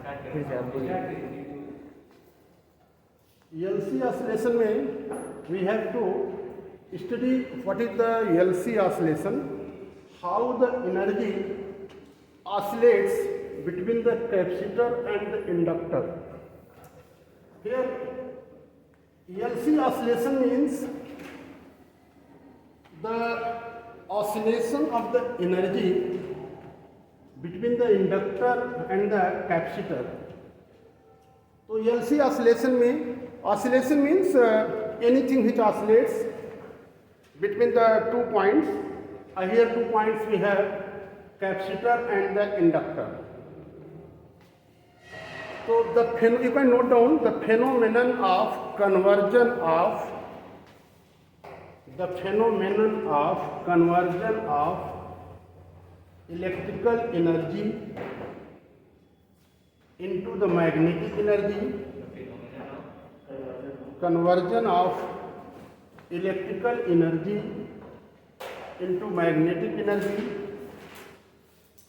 फिर से आप बोलिए। LC oscillation में we have to study what is the LC oscillation, how the energy oscillates between the capacitor and the inductor. Here LC oscillation means the oscillation of the energy between the inductor and the capacitor. तो LC oscillation में oscillation means anything which oscillates between the 2 points. Here 2 points we have capacitor and the inductor. So you can note down the phenomenon of conversion of electrical energy into the magnetic energy, conversion of electrical energy into magnetic energy,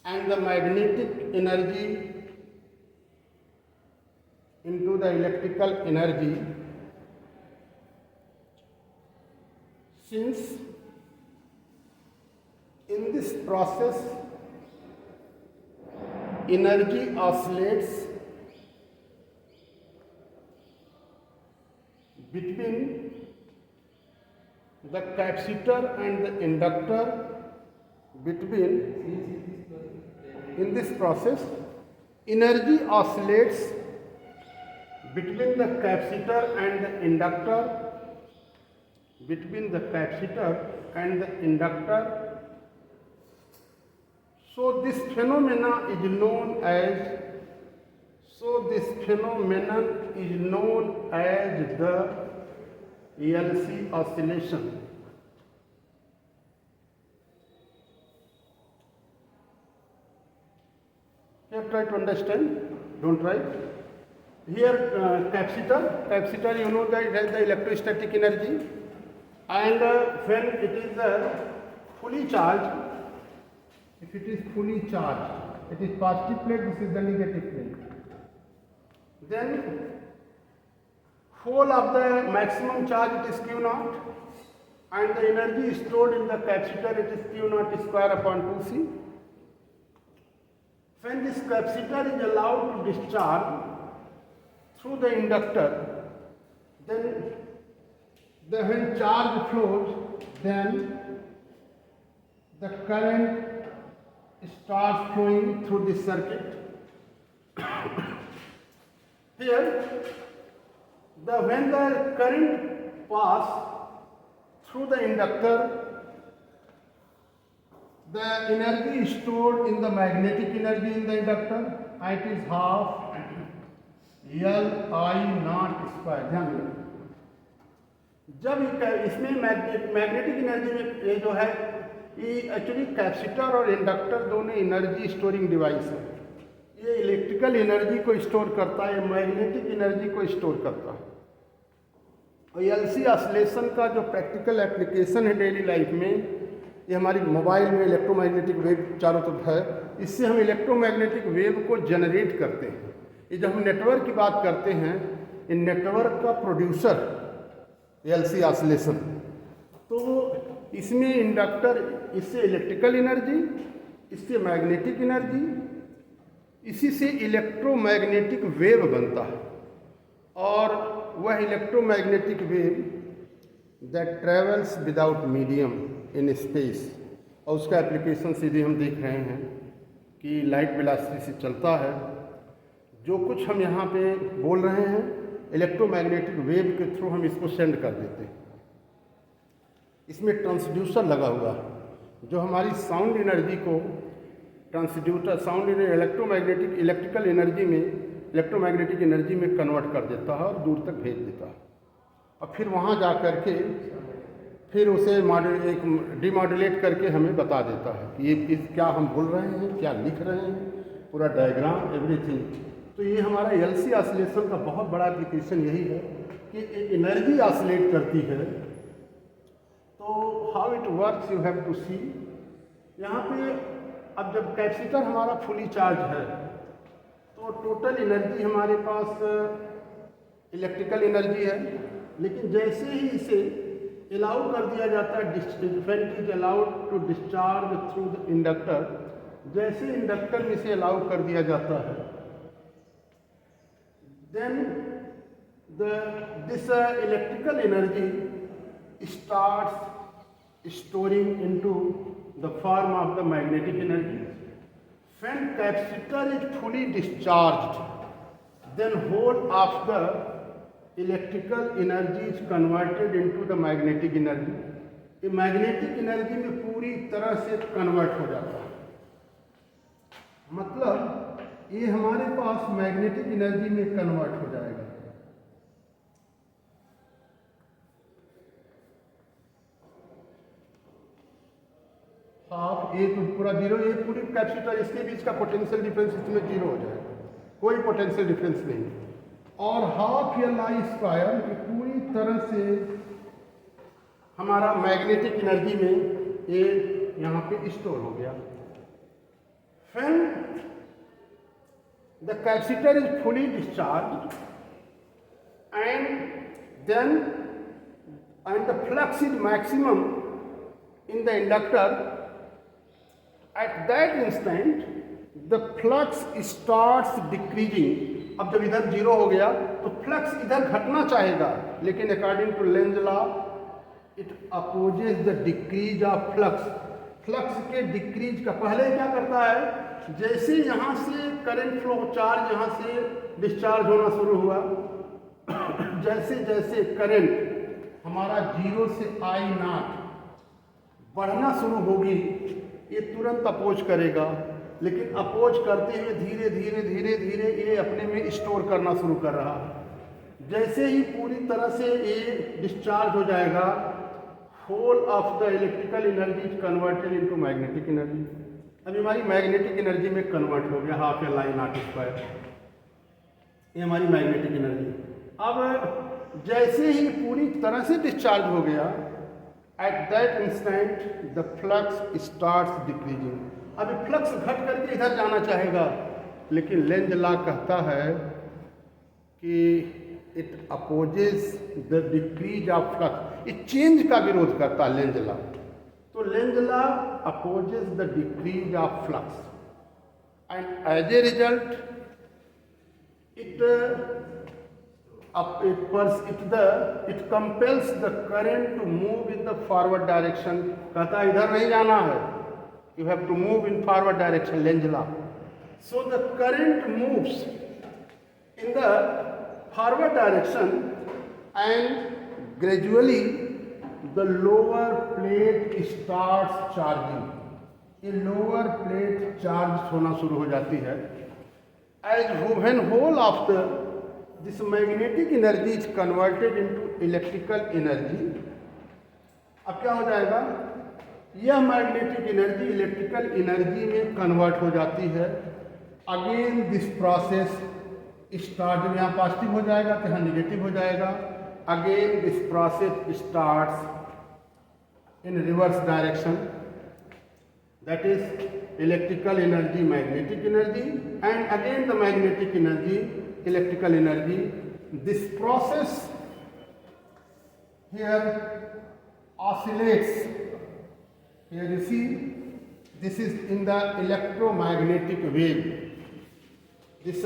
and the magnetic energy into the electrical energy. Since in this process energy oscillates between the capacitor and the inductor, in this process energy oscillates between the capacitor and the inductor, So this phenomenon is known as the LC oscillation. Here try to understand, don't write. Here capacitor you know that it has the electrostatic energy, and when it is fully charged, if it is fully charged, it is positive plate, this is the negative plate. Then whole of the maximum charge it is Q naught, and the energy stored in the capacitor it is Q naught square upon 2C. When this capacitor is allowed to discharge through the inductor, then when charge flows, then the current starts flowing through this circuit. Here, when the current pass through the inductor, the energy stored in the magnetic energy in the inductor, it is half L I naught square. ध्यान दें, जब इसमें magnetic energy में ये जो है, ये actually capacitor और इंडक्टर दोनों एनर्जी स्टोरिंग डिवाइस है. ये इलेक्ट्रिकल एनर्जी को स्टोर करता है, मैग्नेटिक एनर्जी को स्टोर करता है. और LC ऑसिलेशन का जो प्रैक्टिकल एप्लीकेशन है डेली लाइफ में, ये हमारी मोबाइल में इलेक्ट्रोमैग्नेटिक वेव चारों तरफ है. इससे हम इलेक्ट्रोमैग्नेटिक वेव को जनरेट करते हैं. ये जब हम नेटवर्क की बात करते हैं, इन नेटवर्क का प्रोड्यूसर LC ऑसिलेशन. तो इसमें इंडक्टर, इससे इलेक्ट्रिकल एनर्जी, इससे मैग्नेटिक एनर्जी, इसी से इलेक्ट्रोमैग्नेटिक वेव बनता है. और वह electromagnetic wave that travels without medium in space, और उसका एप्लीकेशन सीधे हम देख रहे हैं कि लाइट वेलोसिटी से चलता है. जो कुछ हम यहाँ पे बोल रहे हैं इलेक्ट्रोमैग्नेटिक वेव के थ्रू हम इसको सेंड कर देते हैं. इसमें ट्रांसड्यूसर लगा हुआ है जो हमारी साउंड एनर्जी को इलेक्ट्रिकल एनर्जी में, इलेक्ट्रोमैग्नेटिक एनर्जी में कन्वर्ट कर देता है और दूर तक भेज देता है. और फिर वहाँ जा कर के फिर उसे एक डिमॉड्यूलेट करके हमें बता देता है कि ये क्या हम बोल रहे हैं, क्या लिख रहे हैं, पूरा डायग्राम एवरीथिंग. तो ये हमारा LC ऑसिलेशन का बहुत बड़ा एप्लीकेशन यही है कि एनर्जी ऑसिलेट करती है. तो how it works you have to see. यहाँ पे अब जब कैपेसिटर हमारा फुली चार्ज है तो टोटल एनर्जी हमारे पास इलेक्ट्रिकल एनर्जी है, लेकिन जैसे ही इसे अलाउ कर दिया जाता है, different is allowed to discharge through the inductor, जैसे इंडक्टर में इसे अलाउ कर दिया जाता है, then this electrical energy starts storing into the form of the magnetic energy. When capacitor is fully discharged, then whole of the electrical energy is converted into the magnetic energy. ये magnetic energy में पूरी तरह से convert हो जाता है, मतलब ये हमारे पास मैग्नेटिक एनर्जी में कन्वर्ट हो जाएगा। हाफ, ये तो पूरा जीरो, ये पूरी कैपेसिटर, इसके बीच का पोटेंशियल डिफरेंस इसमें जीरो हो जाएगा, कोई पोटेंशियल डिफरेंस नहीं। और हाफ एल आई स्क्वायर पूरी तरह से हमारा मैग्नेटिक एनर्जी में ये यहाँ पे स्टोर हो गया। When the capacitor is fully discharged and the flux is maximum in the inductor, at that instant the flux starts decreasing. अब जब इधर जीरो हो गया तो फ्लक्स इधर घटना चाहेगा, लेकिन according to Lenz law it opposes the decrease of flux. Flux के डिक्रीज का पहले क्या करता है, जैसे यहाँ से करंट फ्लो चार्ज यहाँ से डिस्चार्ज होना शुरू हुआ, जैसे जैसे करंट हमारा जीरो से आई नॉट बढ़ना शुरू होगी, ये तुरंत अपोज करेगा, लेकिन अपोज करते हुए धीरे धीरे धीरे धीरे ये अपने में स्टोर करना शुरू कर रहा है। जैसे ही पूरी तरह से ये डिस्चार्ज हो जाएगा, whole of the electrical energy is converted into magnetic energy. अभी हमारी मैग्नेटिक एनर्जी में कन्वर्ट हो गया, half L I naught square, ये हमारी मैग्नेटिक एनर्जी। अब जैसे ही पूरी तरह से डिस्चार्ज हो गया, at that instant the flux starts decreasing. अभी फ्लक्स घट करके इधर जाना चाहेगा, लेकिन लेंज लॉ कहता है कि it opposes the decrease of flux, ये चेंज का विरोध करता है लेंज लॉ। तो Lenz law opposes the decrease of flux and as a result it compels the current to move in the forward direction। कहता है इधर नहीं जाना है, you have to move in forward direction, Lenz law। So the current moves in the forward direction and gradually the lower plate starts charging। ये lower plate charge होना शुरू हो जाती है। As when whole of this magnetic energy is converted into electrical energy, अब क्या हो जाएगा, यह मैग्नेटिक एनर्जी इलेक्ट्रिकल एनर्जी में कन्वर्ट हो जाती है। अगेन दिस प्रोसेस स्टार्ट, जब यहाँ पॉजिटिव हो जाएगा तो यहाँ निगेटिव हो जाएगा। Again this process starts in reverse direction, that is electrical energy magnetic energy and again the magnetic energy electrical energy। This process here oscillates, here you see this is in the electromagnetic wave, this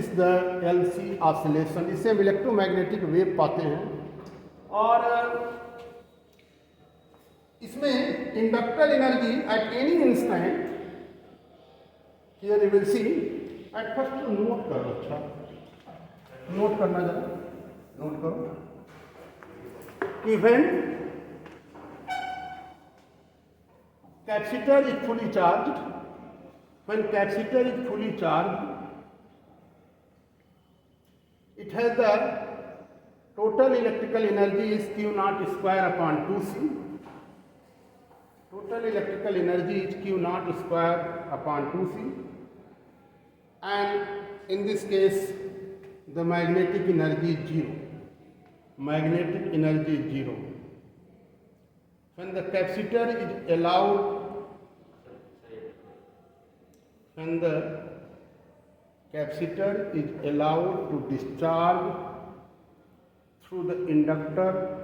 is the LC oscillation, इसे हम electromagnetic wave पाते हैं। और इसमें inductor energy at any instant, here you will see, at first note करो, अच्छा note करना जरा, नोट करो कि when capacitor is fully charged, when capacitor is fully charged, it has the total electrical energy is Q naught square upon 2C। total electrical energy is Q naught square upon 2C, and in this case the magnetic energy is zero, magnetic energy is zero। When the capacitor is allowed, when the capacitor is allowed to discharge through the inductor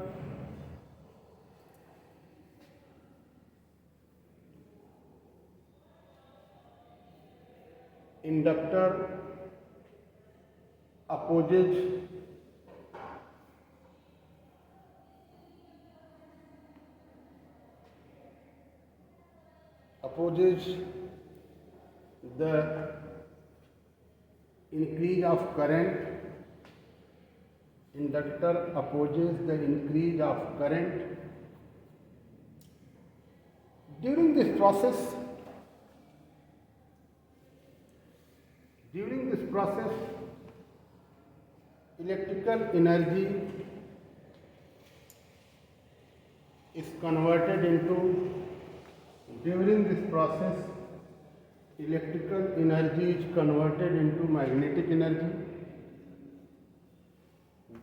opposes the increase of current. Inductor opposes the increase of current. During this process, electrical energy is converted into magnetic energy.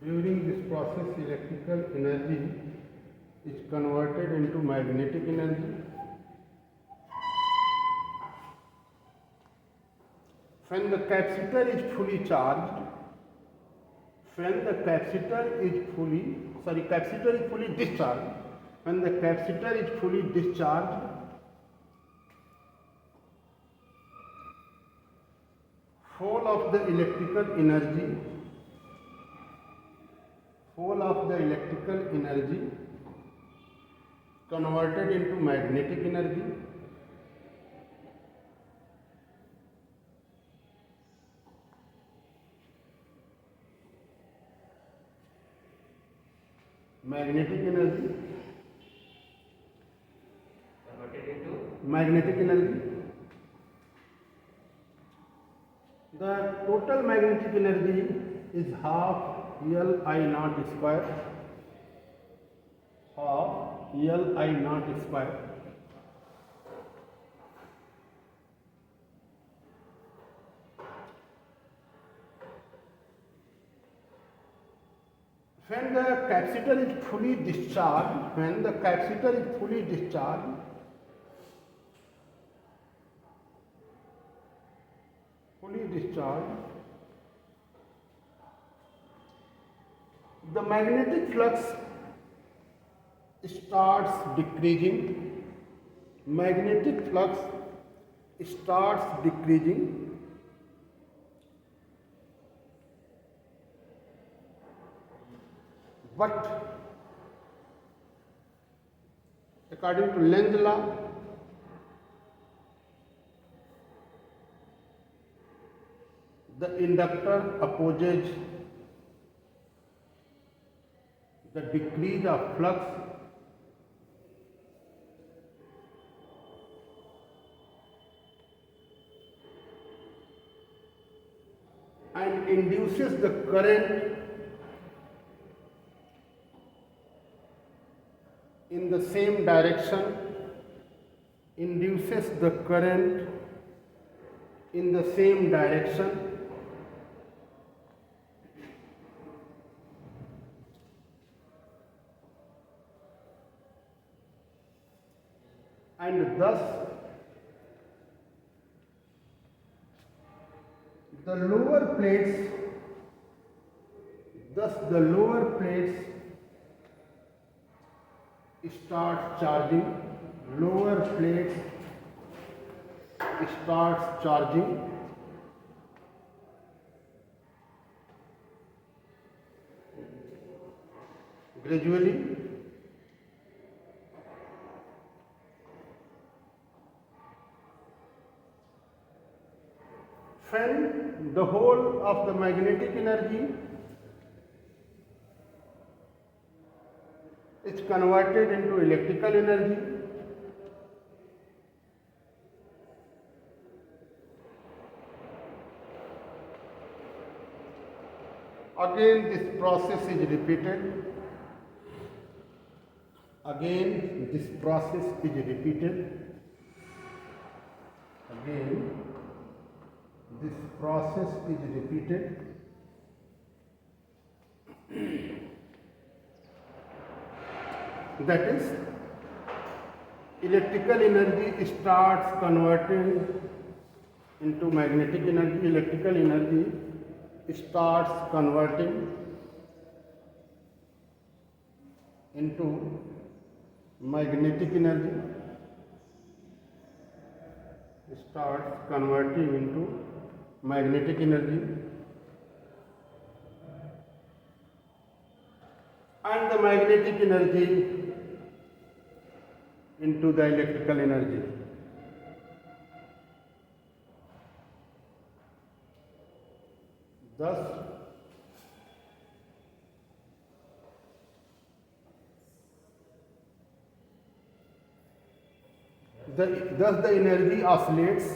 During this process, electrical energy is converted into magnetic energy. When the capacitor is fully charged, capacitor is fully discharged. When the capacitor is fully discharged, whole of the electrical energy converted into magnetic energy. Magnetic energy The total magnetic energy is half Li naught square. When the capacitor is fully discharged, the magnetic flux starts decreasing. But according to Lenz's law, the inductor opposes the decrease of flux and induces the current in the same direction, and thus the lower plates start charging. Gradually. When the whole of the magnetic energy is converted into electrical energy, again this process is repeated. That is, electrical energy starts converting into magnetic energy, electrical energy starts converting into magnetic energy, starts converting into magnetic energy, and the magnetic energy into the electrical energy. Thus, the energy oscillates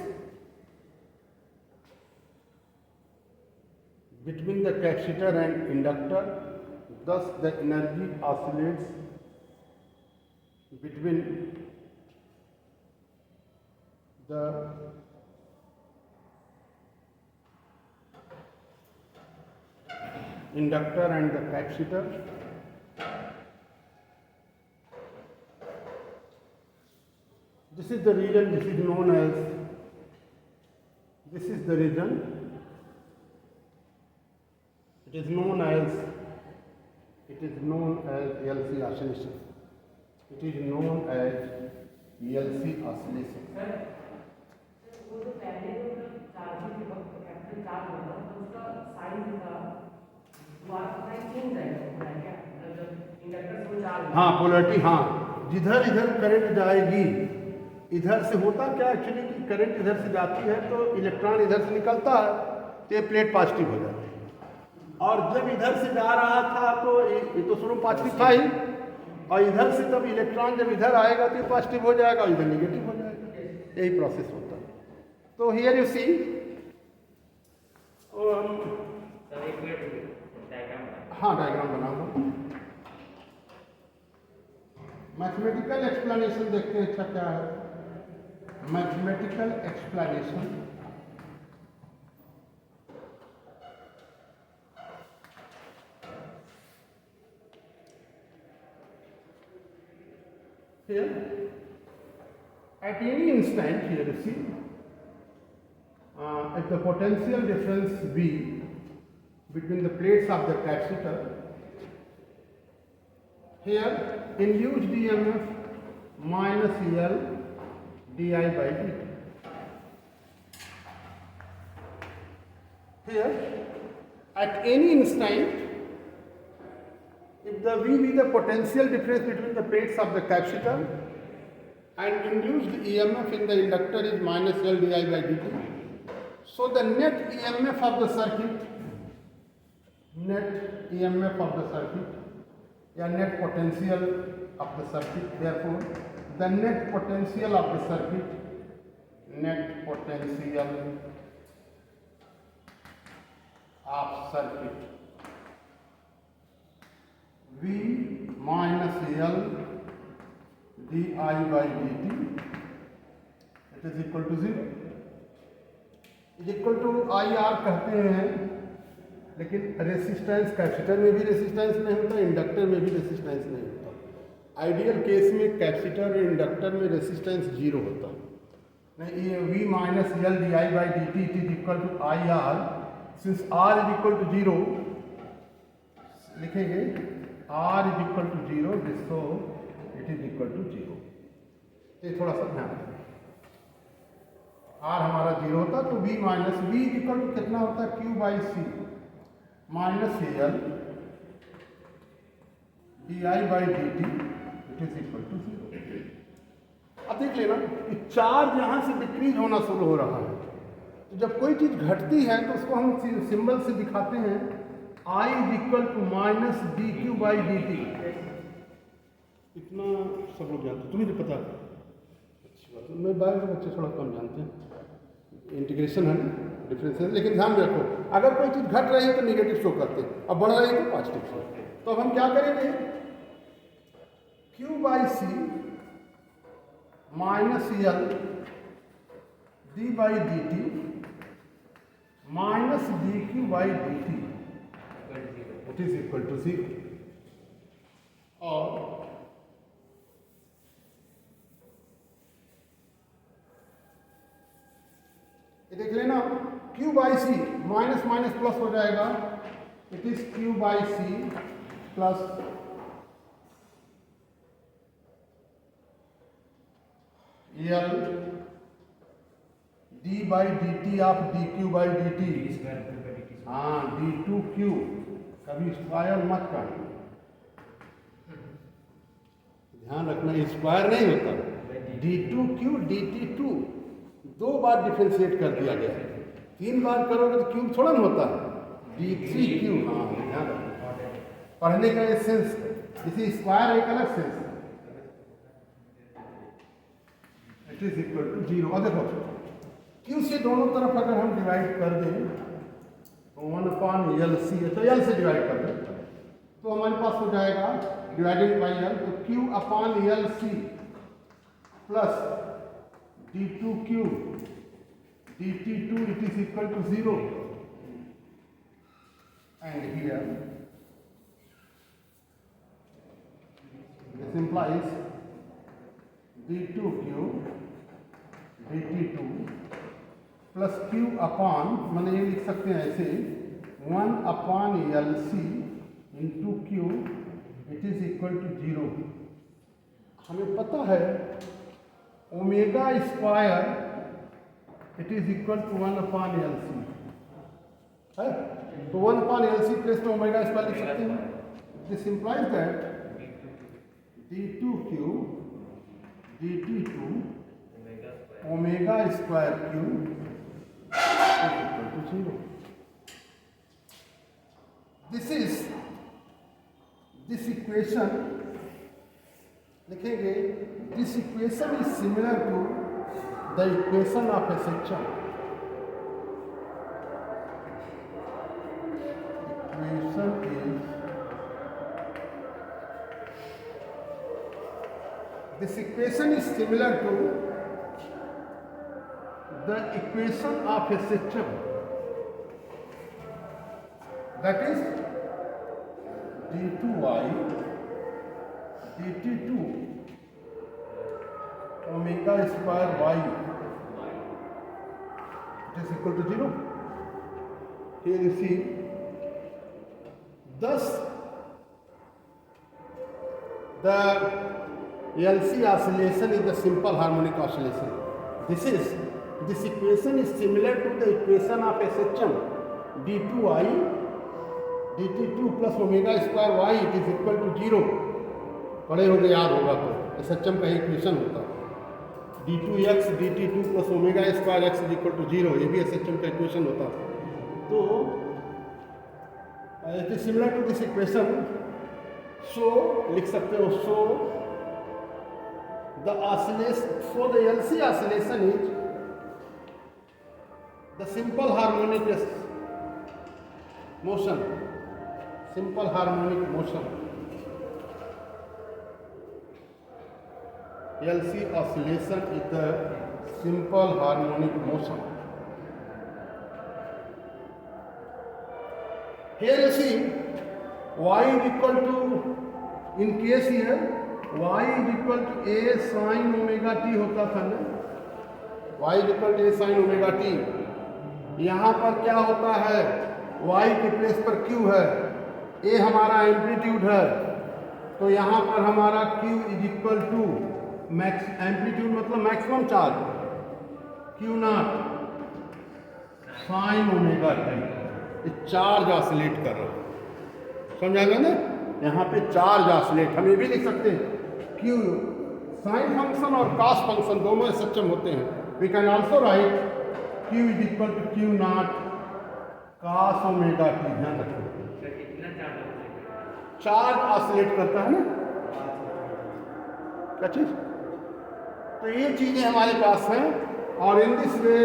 between the capacitor and inductor. Thus, the energy oscillates between the inductor and the capacitor. This is the region, this is known as, this is the region, it is known as LC oscillation. It is known as LC oscillation. वो जो पहले जो charging के वक्त capital charge होता है तो उसका साइन का दोबारा साइन चेंज जाएगा क्या जब इंडक्टर को चार्ज हाँ पोलैरिटी, हाँ जिधर इधर करंट जाएगी, इधर से होता क्या एक्चुअली कि करंट इधर से जाती है तो इलेक्ट्रॉन इधर से निकलता है तो ये प्लेट पॉजिटिव हो जाती है, और जब इधर से जा रहा था तो ये तो शुरू पॉजिटिव था ही, और इधर से तब इलेक्ट्रॉन जब इधर आएगा तो ये पॉजिटिव हो जाएगा और इधर निगेटिव हो जाएगा, यही प्रोसेस होता है। तो हियर यू सी, हाँ डायग्राम बनाऊंगा। मैथमेटिकल एक्सप्लेनेशन देखते हैं, अच्छा क्या है mathematical explanation. Here, at any instant, here you see, if the potential difference V between the plates of the capacitor, here induced EMF minus L di by dt. Here, at any instant, if the V be the potential difference between the plates of the capacitor and induced EMF in the inductor is minus L di by dt, so the net EMF of the circuit, या net potential of the circuit, therefore the net potential of the circuit, V minus L di by dt, it is equal to 0, is equal to IR कहते हैं, लेकिन resistance capacitor में भी resistance नहीं होता, inductor में भी रेसिस्टेंस नहीं होता। आइडियल केस में कैपेसिटर और इंडक्टर में रेसिस्टेंस जीरो होता नहीं, ये V minus L di by dt it is equal to IR, since R is equal to 0 लिखेंगे, R is equal to 0, so it is equal to 0। ये थोड़ा सा ध्यान रखें, R हमारा 0 होता तो V minus V is equal to कितना होता है, Q by C minus L di by dt, it is equal to 0। अब देख लेना कि चार्ज यहाँ से डिक्रीज होना शुरू हो रहा है, तो जब कोई चीज़ घटती है तो उसको हम सिंबल से दिखाते हैं, I is equal to minus D Q by D T. इतना सब लोग जानते हैं, तुम्हें तो पता है, अच्छी बात है। मैं बाहर के बच्चे थोड़ा कम जानते हैं, इंटीग्रेशन है ना, डिफरेंशियल, लेकिन ध्यान रखो अगर कोई चीज़ घट रही है तो निगेटिव शो करते हैं, अब बढ़ रही है तो पॉजिटिव शो। तो अब हम क्या करेंगे, Q by C minus L D by D T minus D Q by D T, it is equal to 0। और ये देख लें Q by C, minus minus plus हो जाएगा, it is Q by C plus L d by D T of D Q by D T. हाँ, d2q, कभी square मत करना, ध्यान रखना स्क्वायर नहीं होता। d2q dt2 दो बार डिफ्रेंशिएट कर दिया गया, 3 बार करोगे तो क्यूब थोड़ा ना होता है, d3q। हाँ, ध्यान रखना, पढ़ने का ये सेंस, इसी स्क्वायर एक अलग सेंस है। It is equal to 0। और देखो क्यू से दोनों तरफ अगर हम डिवाइड कर दें तो 1/LC है, तो L से डिवाइड कर दें तो हमारे पास हो जाएगा डिवाइडेड बाई L, तो Q/LC plus d2q dt2 it is equal to 0 and here this implies d2q dt2 plus Q upon, मैंने ये लिख सकते हैं ऐसे 1/LC into Q it is equal to 0। हमें पता है omega square it is equal to 1/LC है, तो 1/LC प्लेस में ओमेगा स्क्वायर लिख सकते हैं। This implies that d2q dt2 omega square q is equal to 0. This equation लिखेंगे, this equation is similar to the equation of a section. This equation is similar to the equation of a system, that is d2y dt2 omega square y it is equal to 0. Here you see, thus the LC oscillation is the simple harmonic oscillation. This equation is similar to the equation of SHM, d2y dt2 plus omega square y it is equal to 0। पढ़े होंगे, याद होगा तो SHM का equation होता है d2x dt2 plus omega square x is equal to 0, ये भी SHM का इक्वेशन होता है। तो it is similar to this equation, so लिख सकते हो, so the LC oscillation is the simple harmonic motion, simple harmonic motion, LC oscillation is the simple harmonic motion. Here you see y is equal to, in case here y is equal to a sin omega t होता था ना, y is equal to a sin omega t। यहाँ पर क्या होता है, y के place पर q है, a हमारा एम्पलीट्यूड है, तो यहाँ पर हमारा q is equal to max, amplitude मतलब maximum charge, q naught sine omega t. Charge oscillate कर रहा है, समझा गया ना, यहाँ पे चार्ज ऑसिलेट। हम ये भी लिख सकते हैं q साइन फंक्शन और कॉस फंक्शन दोनों सक्षम होते हैं। We can also write q is equal to q naught cos omega T. ध्यान रखो, चार्ज ऑसिलेट करता है ना, क्या चीज, तो ये चीजें हमारे पास हैं। और in this way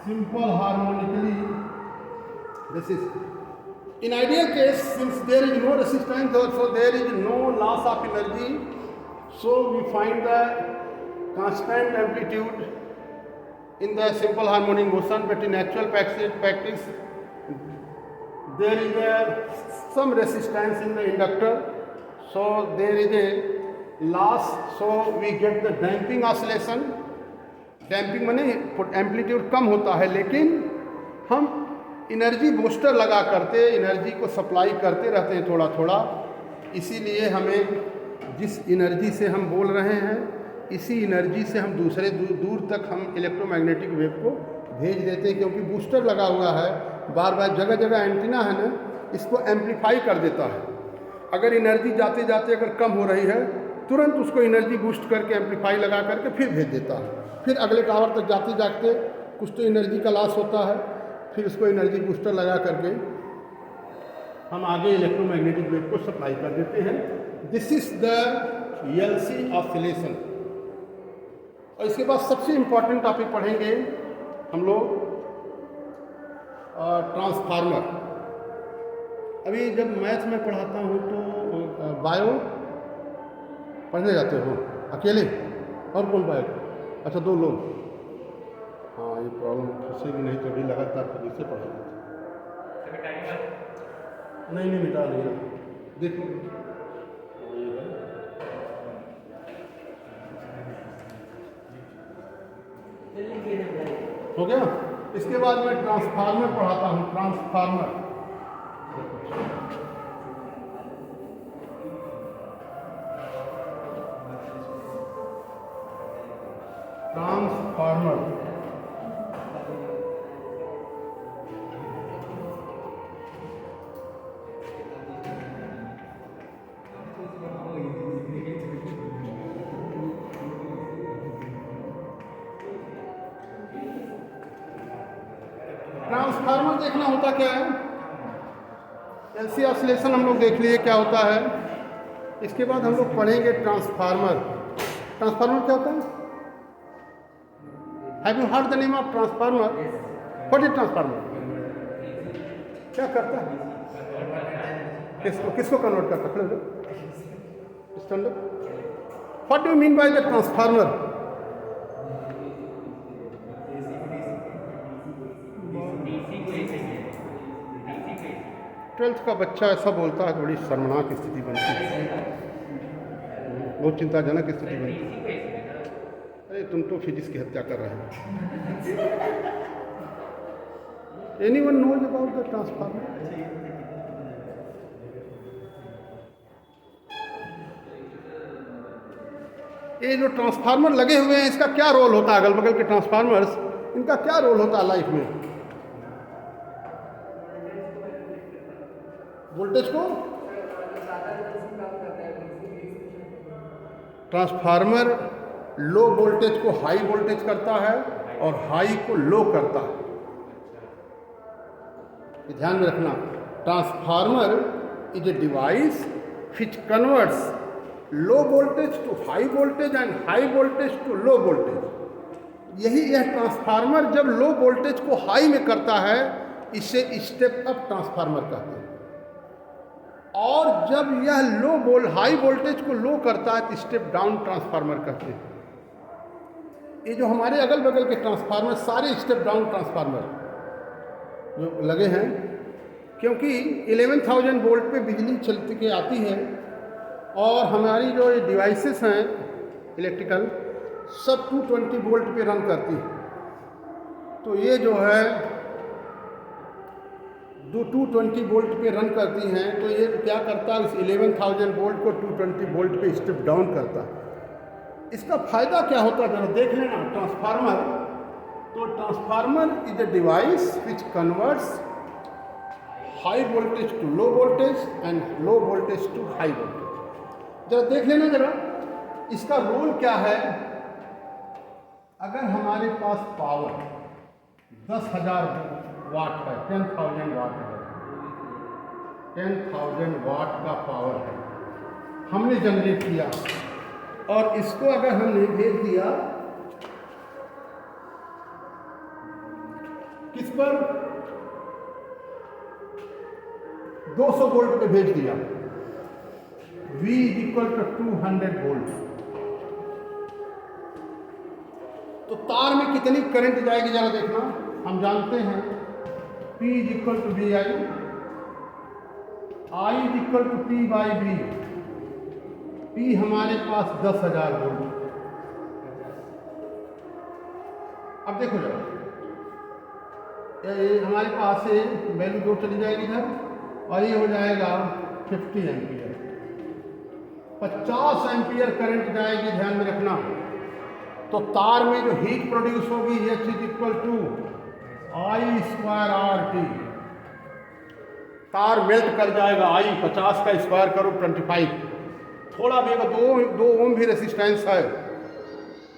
simple harmonically, this is in ideal case, since there is no resistance, so there is no loss of energy, so we find the constant amplitude in the simple harmonic motion, but in actual practice there is some resistance in the inductor, so there is a loss, so we get the damping oscillation, damping माने amplitude कम होता है, लेकिन हम energy booster लगा करते energy को supply करते रहते हैं थोड़ा थोड़ा। इसीलिए हमें जिस एनर्जी से हम बोल रहे हैं इसी एनर्जी से हम दूसरे दूर तक हम इलेक्ट्रोमैग्नेटिक वेव को भेज देते हैं, क्योंकि बूस्टर लगा हुआ है। बार बार जगह जगह एंटीना है ना, इसको एम्पलीफाई कर देता है। अगर एनर्जी जाते जाते अगर कम हो रही है, तुरंत उसको एनर्जी बूस्ट करके एम्पलीफाई लगा करके फिर भेज देता है। फिर अगले टावर तक जाते जाते कुछ तो एनर्जी का लॉस होता है, फिर उसको एनर्जी बूस्टर लगा करके हम आगे इलेक्ट्रोमैग्नेटिक वेव को सप्लाई कर देते हैं। This is the LC oscillation. और इसके बाद सबसे इम्पॉर्टेंट टॉपिक पढ़ेंगे हम लोग ट्रांसफार्मर। अभी जब मैथ में पढ़ाता हूँ तो बायो पढ़ने जाते हो अकेले, और कौन बायो? अच्छा, 2 लोग। हाँ, ये प्रॉब्लम फिर भी नहीं तो अभी लगातार फिर से पढ़ा नहीं मिटा नहीं। देखो हो गया। इसके बाद मैं ट्रांसफार्मर पढ़ाता हूँ। ट्रांसफार्मर ट्रांसफार्मर देखना होता क्या है। एलसी ऑसिलेशन हम लोग देख लिए क्या होता है। इसके बाद हम लोग पढ़ेंगे ट्रांसफार्मर। ट्रांसफार्मर क्या होता है? Have you heard the name of transformer? What is transformer? क्या करता है? किसको कन्वर्ट करता है? Stand up. What do you mean by the transformer? 12th का बच्चा ऐसा बोलता है तो बड़ी शर्मनाक स्थिति बनती है, बहुत चिंताजनक स्थिति बनती है। अरे तुम तो फिजिक्स की हत्या कर रहे हो। Anyone knows about the transformer? ये जो ट्रांसफार्मर लगे हुए हैं इसका क्या रोल होता है? अगल बगल के ट्रांसफार्मर्स, इनका क्या रोल होता है लाइफ में? वोल्टेज को ट्रांसफार्मर लो वोल्टेज को हाई वोल्टेज करता है और हाई को लो करता है। ध्यान में रखना, transformer is a device which converts low voltage to high voltage and high voltage to low voltage। यह ट्रांसफार्मर जब लो वोल्टेज को हाई में करता है इसे स्टेप अप ट्रांसफार्मर कहते हैं, और जब यह हाई वोल्टेज को लो करता है तो स्टेप डाउन ट्रांसफार्मर कहते हैं। ये जो हमारे अगल बगल के ट्रांसफार्मर सारे स्टेप डाउन ट्रांसफार्मर जो लगे हैं, क्योंकि 11,000 वोल्ट पे बिजली चलती के आती है और हमारी जो ये डिवाइसेस हैं इलेक्ट्रिकल सब 220 वोल्ट पे रन करती है। तो ये जो है 220 वोल्ट पे रन करती हैं, तो ये क्या करता है, इस 11,000 वोल्ट को 220 वोल्ट पे स्टेप डाउन करता है। इसका फायदा क्या होता है जरा देख लेना। ट्रांसफार्मर, तो transformer is a device which converts high voltage to low voltage and low voltage to high voltage. जरा देख लेना जरा इसका रोल क्या है। अगर हमारे पास पावर 10,000 वाट है, 10,000 वाट है, 10,000 वाट का पावर है, हमने जनरेट किया और इसको अगर हमने भेज दिया किस पर, 200 वोल्ट पे भेज दिया। V = 200 volt. तो तार में कितनी करंट जाएगी जरा देखना। हम जानते हैं P = VI, I = P/V। P हमारे पास 10,000 वोल्ट, अब देखो जरा, ये हमारे पास से वैल्यू 2 चली जाएगी इधर, और ये हो जाएगा 50 एम्पियर। 50 एम्पियर करंट जाएगी, ध्यान में रखना। तो तार में जो हीट प्रोड्यूस होगी H is equal to I²RT। तार मेल्ट कर जाएगा, I 50 का स्क्वायर करो 25। थोड़ा भी अगर 2 ओम भी रेसिस्टेंस है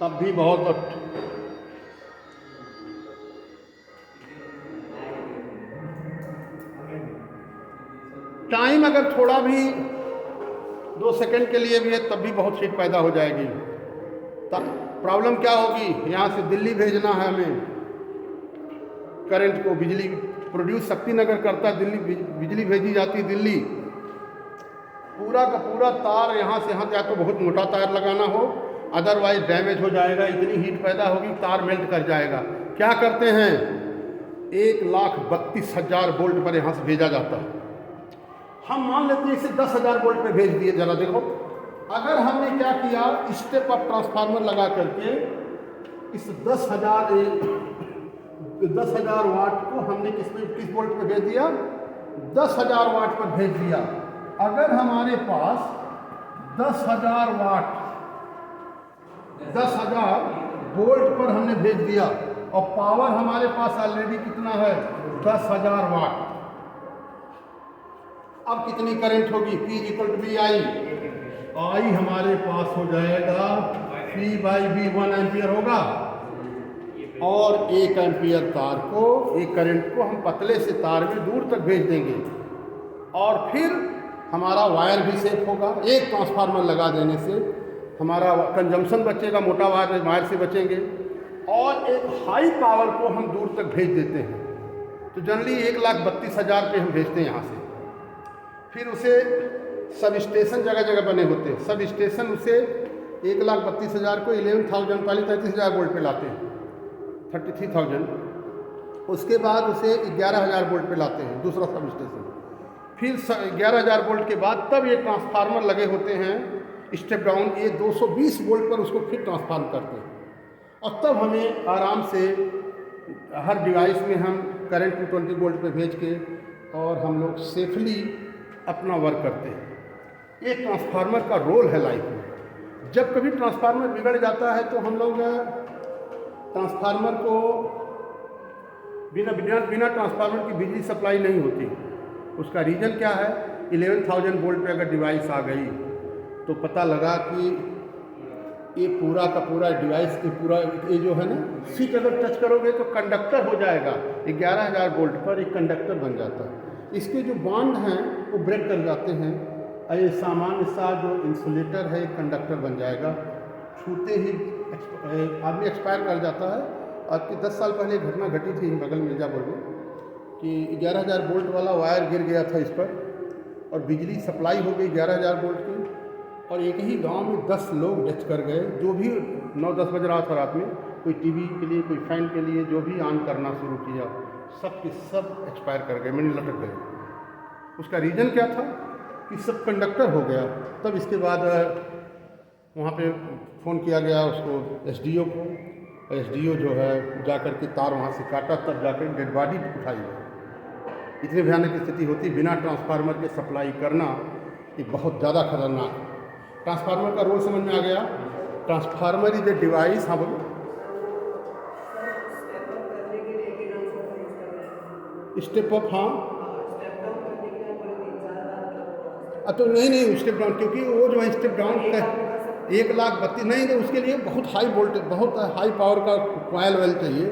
तब भी बहुत। टाइम अगर थोड़ा भी 2 सेकंड के लिए भी है तब भी बहुत हीट पैदा हो जाएगी। प्रॉब्लम क्या होगी, यहाँ से दिल्ली भेजना है हमें करंट को, बिजली प्रोड्यूस शक्तिनगर करता, दिल्ली बिजली भेजी जाती दिल्ली। पूरा का पूरा तार यहाँ से यहाँ, या तो बहुत मोटा तार लगाना हो, अदरवाइज डैमेज हो जाएगा। इतनी हीट पैदा होगी, तार मेल्ट कर जाएगा। क्या करते हैं, 1,32,000 वोल्ट पर यहाँ से भेजा जाता है। हम मान लेते हैं इसे 10,000 वोल्ट पे भेज दिए। जरा देखो, अगर हमने क्या किया, स्टेप अप ट्रांसफार्मर लगा करके इस 10,000 वाट को हमने किस वोल्ट पे भेज दिया, 10,000 वाट पर भेज दिया। अगर हमारे पास 10,000 वाट 10,000 वोल्ट पर हमने भेज दिया और पावर हमारे पास ऑलरेडी कितना है, 10,000 वाट। अब कितनी करंट होगी, P equal to VI। I हमारे पास हो जाएगा P/V 1 एम्पियर होगा, और 1 एम्पियर तार को, एक करंट को हम पतले से तार में दूर तक भेज देंगे, और फिर हमारा वायर भी सेफ होगा। एक ट्रांसफार्मर लगा देने से हमारा कंजम्पशन बचेगा, मोटा वायर से बचेंगे, और एक हाई पावर को हम दूर तक भेज देते हैं। तो जनरली 1,32,000 पे हम भेजते हैं यहाँ से। फिर उसे सब स्टेशन जगह जगह बने होते हैं, सब स्टेशन उसे 1,32,000 को 11,000 पहले 33,000 वोल्ट पे लाते हैं, 33,000। उसके बाद उसे 11,000 वोल्ट पे लाते हैं दूसरा सब स्टेशन। फिर 11,000 वोल्ट के बाद तब ये ट्रांसफार्मर लगे होते हैं स्टेप डाउन, ये 220 वोल्ट पर उसको फिर ट्रांसफार्म करते हैं, और तब हमें आराम से हर डिवाइस में हम करंट 220 वोल्ट पे भेज के और हम लोग सेफली अपना वर्क करते हैं। ये ट्रांसफार्मर का रोल है लाइफ में। जब कभी ट्रांसफार्मर बिगड़ जाता है तो हम लोग ट्रांसफार्मर को बिना ट्रांसफार्मर की बिजली सप्लाई नहीं होती। उसका रीज़न क्या है, 11,000 वोल्ट पे अगर डिवाइस आ गई तो पता लगा कि ये पूरा का पूरा डिवाइस, ये जो है ना, स्विच अगर टच करोगे तो कंडक्टर हो जाएगा। 11,000 वोल्ट पर एक कंडक्टर बन जाता है। इसके जो बॉन्ड हैं वो ब्रेक कर जाते हैं, और ये सामान्य सा जो इंसुलेटर है एक कंडक्टर बन जाएगा। छूते ही आदमी एक्सपायर कर जाता है। आज के 10 साल पहले घटना घटी थी बगल मिर्जापुर में कि 11,000 वोल्ट वाला वायर गिर गया था इस पर, और बिजली सप्लाई हो गई 11,000 वोल्ट की, और एक ही गांव में 10 लोग डेथ कर गए। जो भी 9-10 बज रहा था रात में, कोई टीवी के लिए, कोई फैन के लिए, जो भी ऑन करना शुरू किया, सब के सब एक्सपायर कर गए, मैंने लटक गए। उसका रीज़न क्या था कि सब कंडक्टर हो गया। तब इसके बाद वहाँ पे फ़ोन किया गया उसको SDO को, SDO जो है जा कर के तार वहाँ से काटा, तब जाकर डेड बॉडी उठाई गई। इतनी भयानक स्थिति होती, बिना ट्रांसफार्मर के सप्लाई करना ये बहुत ज़्यादा खतरनाक है। ट्रांसफार्मर का रोल समझ में आ गया। Transformer is a device. हाँ बोलो। स्टेप अप, हाँ तो नहीं स्टेप डाउन, क्योंकि वो जो है स्टेप डाउन 1,32,000 नहीं, तो उसके लिए बहुत हाई वोल्टेज, बहुत हाई पावर का कॉइल वेल चाहिए।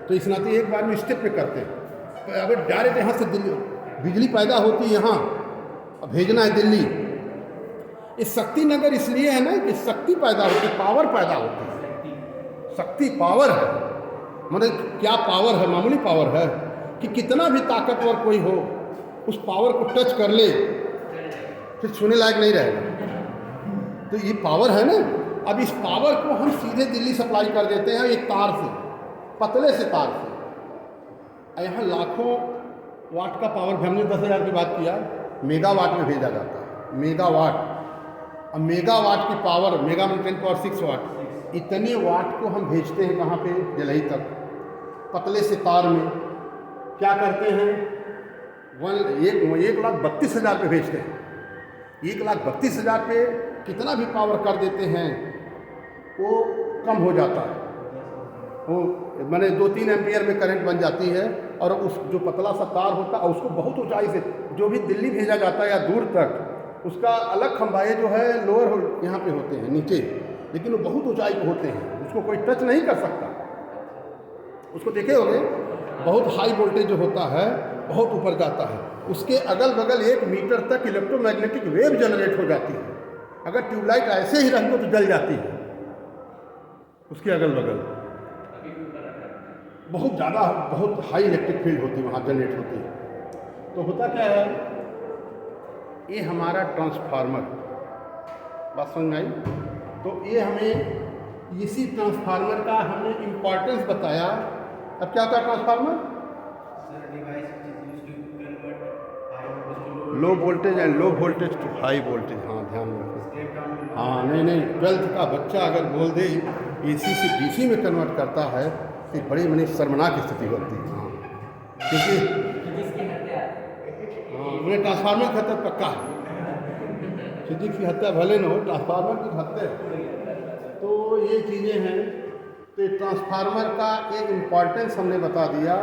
तो इस नाते एक बार में स्टेप पे करते हैं। तो अगर डायरेक्ट यहाँ से बिजली पैदा होती है यहाँ, अब भेजना है दिल्ली, ये शक्तिनगर इसलिए है ना कि शक्ति पैदा होती है, पावर पैदा होती है। शक्ति पावर है, मतलब क्या पावर है, मामूली पावर है कि कितना भी ताकतवर कोई हो उस पावर को टच कर ले फिर छूने लायक नहीं रहेगा। तो ये पावर है ना। अब इस पावर को हम सीधे दिल्ली सप्लाई कर देते हैं एक तार से, पतले से तार से। यहाँ लाखों वाट का पावर, हमने 10,000 की बात किया, मेगावाट में भेजा जाता है, मेगावाट। अब मेगावाट की पावर, मेगा में 10 पावर 6 वाट, इतने वाट को हम भेजते हैं कहाँ पे, जलही तक। पतले से तार में क्या करते हैं, 1,32,000 पे भेजते हैं। 1,32,000 पे कितना भी पावर कर देते हैं वो कम हो जाता है, वो माने 2-3 एम्पियर में करंट बन जाती है। और उस जो पतला सा तार होता है उसको बहुत ऊंचाई से जो भी दिल्ली भेजा जाता है या दूर तक, उसका अलग खंबाए जो है लोअर यहाँ पे होते हैं नीचे, लेकिन वो बहुत ऊंचाई पे होते हैं, उसको कोई टच नहीं कर सकता। उसको देखे होंगे, बहुत हाई वोल्टेज जो होता है बहुत ऊपर जाता है, उसके अगल बगल 1 मीटर तक इलेक्ट्रोमैग्नेटिक वेव जनरेट हो जाती है। अगर ट्यूबलाइट ऐसे ही रहती तो जल जाती है, उसके अगल बगल बहुत ज़्यादा बहुत हाई इलेक्ट्रिक फील्ड होती है, वहाँ जनरेट होती है। तो होता क्या है, ये हमारा ट्रांसफार्मर, बात समझ में आई? तो ये हमें इसी ट्रांसफार्मर का हमने इम्पॉर्टेंस बताया। अब क्या होता है transformer? Low voltage and low voltage to high voltage. हाँ, ध्यान रखें। हाँ, नहीं 12th का बच्चा अगर बोल दे AC से DC में कन्वर्ट करता है तो बड़ी बड़ी शर्मनाक स्थिति होती है। हाँ, क्योंकि उन्हें ट्रांसफार्मर खतरा पक्का है, फिजिक्स की हत्या भले न हो, ट्रांसफार्मर की हत्या। तो ये चीज़ें हैं। तो ट्रांसफार्मर का एक इम्पॉर्टेंस हमने बता दिया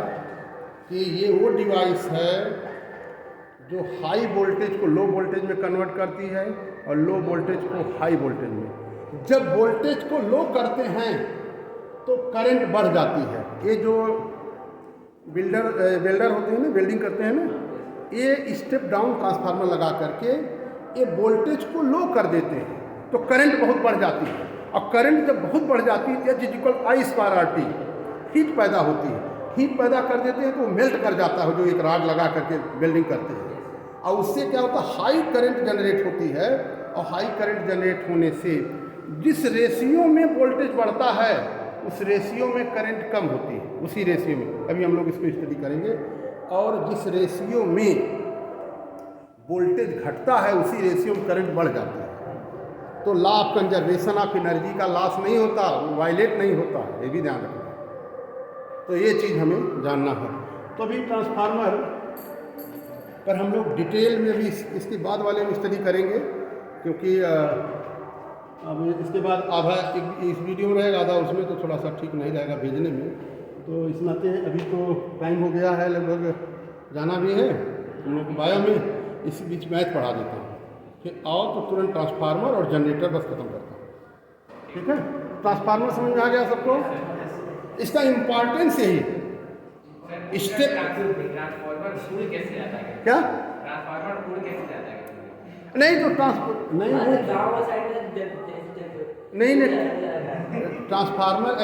कि ये वो डिवाइस है जो हाई वोल्टेज को लो वोल्टेज में कन्वर्ट करती है और लो वोल्टेज को हाई वोल्टेज में। जब वोल्टेज को लो करते हैं तो करंट बढ़ जाती है। ये जो वेल्डर होते हैं ना, वेल्डिंग करते हैं ना, ये स्टेप डाउन ट्रांसफार्मर लगा करके ये वोल्टेज को लो कर देते हैं तो करंट बहुत बढ़ जाती है। और करंट जब बहुत बढ़ जाती है H=I²RT, हीट पैदा होती है। हीट पैदा कर देते हैं तो वो मेल्ट कर जाता है, जो एक राड लगा करके वेल्डिंग करते हैं। और उससे क्या होता है, हाई करंट जनरेट होती है। और हाई करंट जनरेट होने से जिस रेशियो में वोल्टेज बढ़ता है उस रेशियो में करंट कम होती है, उसी रेशियो में। अभी हम लोग इसको स्टडी करेंगे। और जिस रेशियो में वोल्टेज घटता है उसी रेशियो में करंट बढ़ जाता है। तो law of conservation of energy का लॉस नहीं होता, वो वायलेट नहीं होता, ये भी ध्यान रखना। तो ये चीज़ हमें जानना है। तो अभी ट्रांसफार्मर पर हम लोग डिटेल में भी इसके बाद वाले में स्टडी करेंगे, क्योंकि अब इसके बाद आधा इस वीडियो में रहेगा, आधा उसमें, तो थोड़ा सा ठीक नहीं रहेगा भेजने में। तो इस नाते अभी तो टाइम हो गया है, लगभग जाना भी है हम लोग बायो में। इसी बीच मैथ पढ़ा देता हूँ, फिर आओ तो तुरंत ट्रांसफार्मर और जनरेटर बस खत्म करता हूँ। ठीक है, ट्रांसफार्मर समझ में आ गया सबको? इसका इम्पॉर्टेंस यही स्टेप। ट्रांसफार्मर शुरू कैसे जाता है? क्या ट्रांसफार्मर शुरू कैसे जाता है? नहीं तो ट्रांसफार्मर नहीं, गाँव साइड में ट्रांसफार्मर